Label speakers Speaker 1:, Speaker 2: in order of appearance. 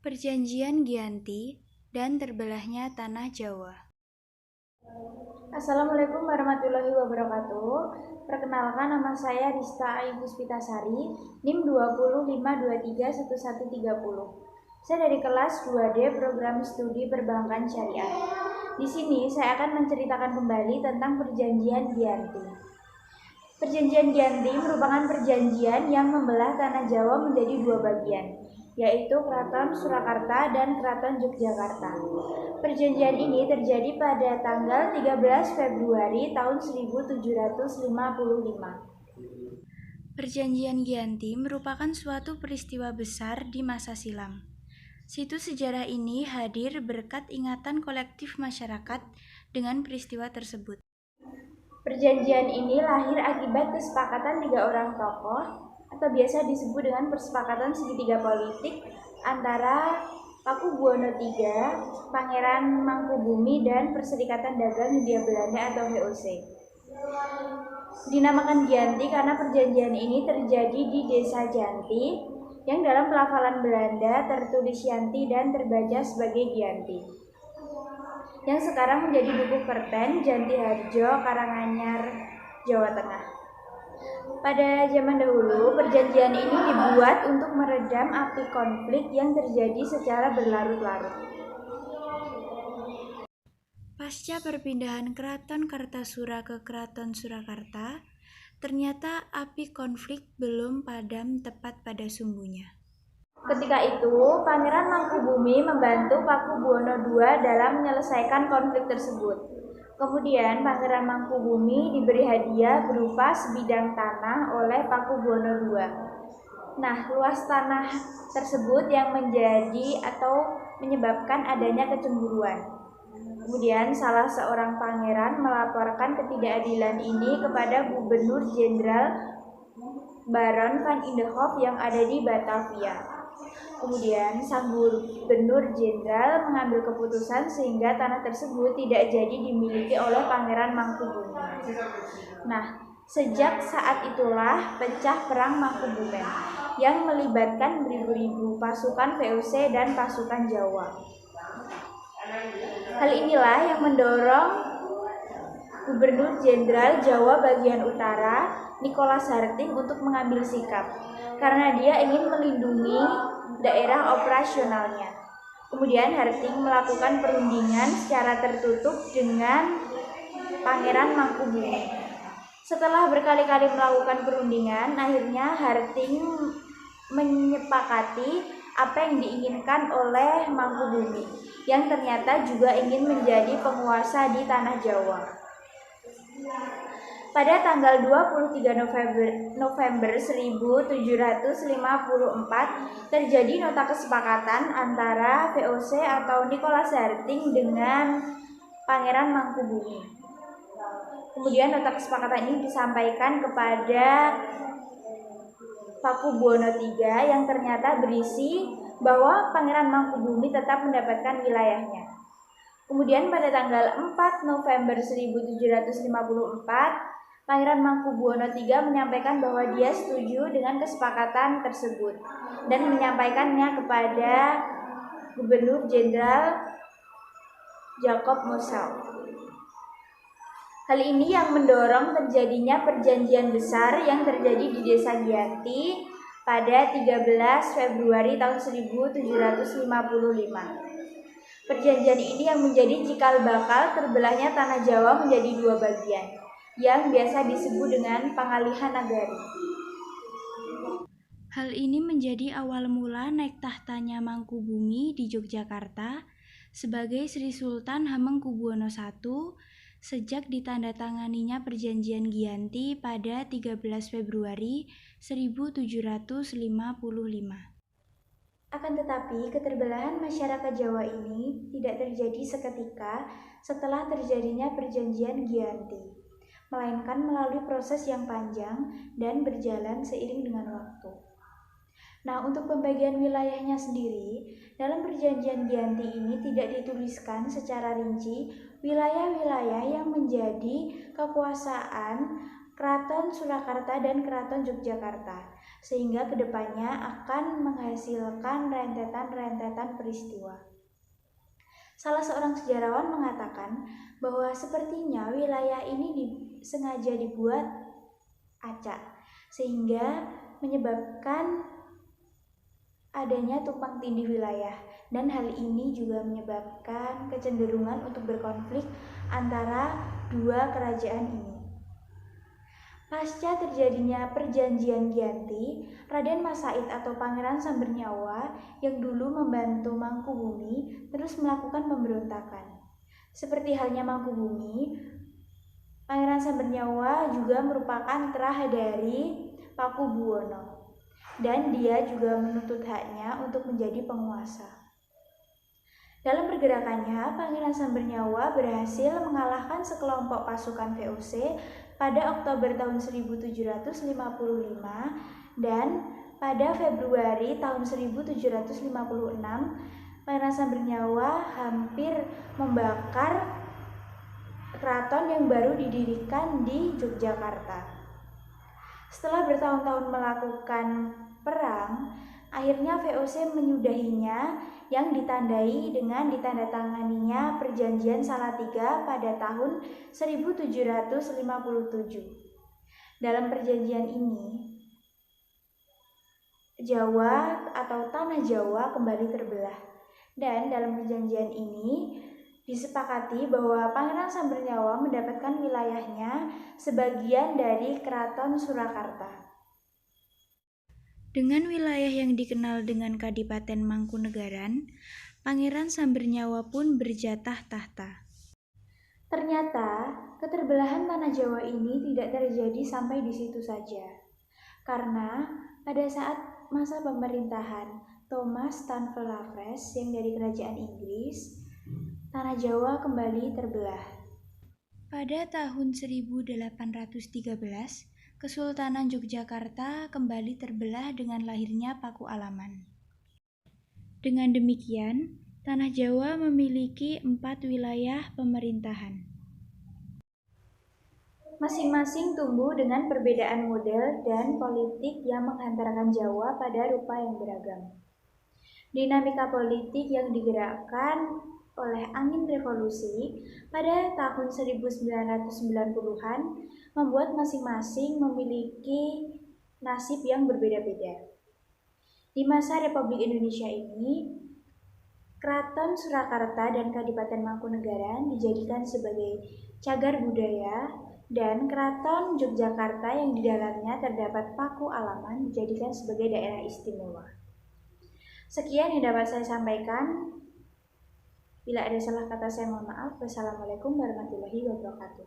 Speaker 1: Perjanjian Giyanti dan terbelahnya Tanah Jawa.
Speaker 2: Assalamualaikum warahmatullahi wabarakatuh. Perkenalkan, nama saya Rista Ayu Puspitasari, NIM 205231130. Saya dari kelas 2D Program Studi Perbankan Syariah. Di sini saya akan menceritakan kembali tentang Perjanjian Giyanti. Perjanjian Giyanti merupakan perjanjian yang membelah tanah Jawa menjadi dua bagian, yaitu Keraton Surakarta dan Keraton Yogyakarta. Perjanjian ini terjadi pada tanggal 13 Februari tahun 1755.
Speaker 1: Perjanjian Giyanti merupakan suatu peristiwa besar di masa silam. Situs sejarah ini hadir berkat ingatan kolektif masyarakat dengan peristiwa tersebut.
Speaker 2: Perjanjian ini lahir akibat kesepakatan tiga orang tokoh atau biasa disebut dengan persepakatan segitiga politik antara Pakubuwono III, Pangeran Mangkubumi, dan Perserikatan Dagang Hindia Belanda atau VOC. Dinamakan Giyanti karena perjanjian ini terjadi di Desa Janti yang dalam pelafalan Belanda tertulis Yanti dan terbaca sebagai Giyanti, yang sekarang menjadi Dukuh Kerten, Janti Harjo, Karanganyar, Jawa Tengah. Pada zaman dahulu, perjanjian ini dibuat untuk meredam api konflik yang terjadi secara berlarut-larut.
Speaker 1: Pasca perpindahan Keraton Kartasura ke Keraton Surakarta, ternyata api konflik belum padam tepat pada sumbunya.
Speaker 2: Ketika itu, Pangeran Mangkubumi membantu Pakubuwono II dalam menyelesaikan konflik tersebut. Kemudian Pangeran Mangkubumi diberi hadiah berupa sebidang tanah oleh Pakubuwono II. Nah, luas tanah tersebut yang menjadi atau menyebabkan adanya kecemburuan. Kemudian salah seorang pangeran melaporkan ketidakadilan ini kepada Gubernur Jenderal Baron van Inderhof yang ada di Batavia. Kemudian sang Gubernur Jenderal mengambil keputusan sehingga tanah tersebut tidak jadi dimiliki oleh Pangeran Mangkubumi. Nah, sejak saat itulah pecah perang Mangkubumen yang melibatkan beribu-ribu pasukan VOC dan pasukan Jawa. Hal inilah yang mendorong Gubernur Jenderal Jawa bagian Utara, Nicholas Harting, untuk mengambil sikap karena dia ingin melindungi daerah operasionalnya. Kemudian Harting melakukan perundingan secara tertutup dengan Pangeran Mangkubumi. Setelah berkali-kali melakukan perundingan, akhirnya Harting menyepakati apa yang diinginkan oleh Mangkubumi, yang ternyata juga ingin menjadi penguasa di tanah Jawa. Pada tanggal 23 November 1754 terjadi nota kesepakatan antara VOC atau Nicholas Harting dengan Pangeran Mangkubumi. Kemudian nota kesepakatan ini disampaikan kepada Pakubuwono III yang ternyata berisi bahwa Pangeran Mangkubumi tetap mendapatkan wilayahnya. Kemudian pada tanggal 4 November 1754, Pangeran Mangkubuwono III menyampaikan bahwa dia setuju dengan kesepakatan tersebut dan menyampaikannya kepada Gubernur Jenderal Jacob Mosau. Hal ini yang mendorong terjadinya perjanjian besar yang terjadi di Desa Giyanti pada 13 Februari tahun 1755. Perjanjian ini yang menjadi cikal bakal terbelahnya tanah Jawa menjadi dua bagian, yang biasa disebut dengan Pangalihan Nagari.
Speaker 1: Hal ini menjadi awal mula naik tahtanya Mangkubumi di Yogyakarta sebagai Sri Sultan Hamengkubuwono I sejak ditandatanganinya Perjanjian Giyanti pada 13 Februari 1755.
Speaker 2: Akan tetapi, keterbelahan masyarakat Jawa ini tidak terjadi seketika setelah terjadinya Perjanjian Giyanti, melainkan melalui proses yang panjang dan berjalan seiring dengan waktu. Nah, untuk pembagian wilayahnya sendiri, dalam Perjanjian Giyanti ini tidak dituliskan secara rinci wilayah-wilayah yang menjadi kekuasaan Keraton Surakarta dan Keraton Yogyakarta, sehingga kedepannya akan menghasilkan rentetan-rentetan peristiwa. Salah seorang sejarawan mengatakan bahwa sepertinya wilayah ini sengaja dibuat acak, sehingga menyebabkan adanya tumpang tindih wilayah, dan hal ini juga menyebabkan kecenderungan untuk berkonflik antara dua kerajaan ini. Pasca terjadinya perjanjian Giyanti, Raden Mas Said atau Pangeran Sambernyawa yang dulu membantu Mangkubumi terus melakukan pemberontakan. Seperti halnya Mangkubumi, Pangeran Sambernyawa juga merupakan terah dari Pakubuwono, dan dia juga menuntut haknya untuk menjadi penguasa. Dalam pergerakannya, Pangeran Sambernyawa berhasil mengalahkan sekelompok pasukan VOC pada Oktober tahun 1755 dan pada Februari tahun 1756, Pangeran Sambernyawa hampir membakar keraton yang baru didirikan di Yogyakarta. Setelah bertahun-tahun melakukan perang, akhirnya VOC menyudahinya yang ditandai dengan ditandatanganinya Perjanjian Salatiga pada tahun 1757. Dalam perjanjian ini, Jawa atau tanah Jawa kembali terbelah, dan dalam perjanjian ini disepakati bahwa Pangeran Sambernyawa mendapatkan wilayahnya sebagian dari Keraton Surakarta.
Speaker 1: Dengan wilayah yang dikenal dengan Kadipaten Mangkunegaran, Pangeran Sambernyawa pun berjatah tahta.
Speaker 2: Ternyata, keterbelahan tanah Jawa ini tidak terjadi sampai di situ saja. Karena pada saat masa pemerintahan Thomas Stanley Raffles yang dari kerajaan Inggris, tanah Jawa kembali terbelah.
Speaker 1: Pada tahun 1813, Kesultanan Yogyakarta kembali terbelah dengan lahirnya Paku Alaman. Dengan demikian, tanah Jawa memiliki 4 wilayah pemerintahan.
Speaker 2: Masing-masing tumbuh dengan perbedaan model dan politik yang menghantarkan Jawa pada rupa yang beragam. Dinamika politik yang digerakkan oleh angin revolusi pada tahun 1990-an membuat masing-masing memiliki nasib yang berbeda-beda. Di masa Republik Indonesia ini, Keraton Surakarta dan Kadipaten Mangkunegaran dijadikan sebagai cagar budaya, dan Keraton Yogyakarta yang di dalamnya terdapat Paku Alaman dijadikan sebagai daerah istimewa. Sekian yang dapat saya sampaikan. Bila ada salah kata saya mohon maaf. Wassalamualaikum warahmatullahi wabarakatuh.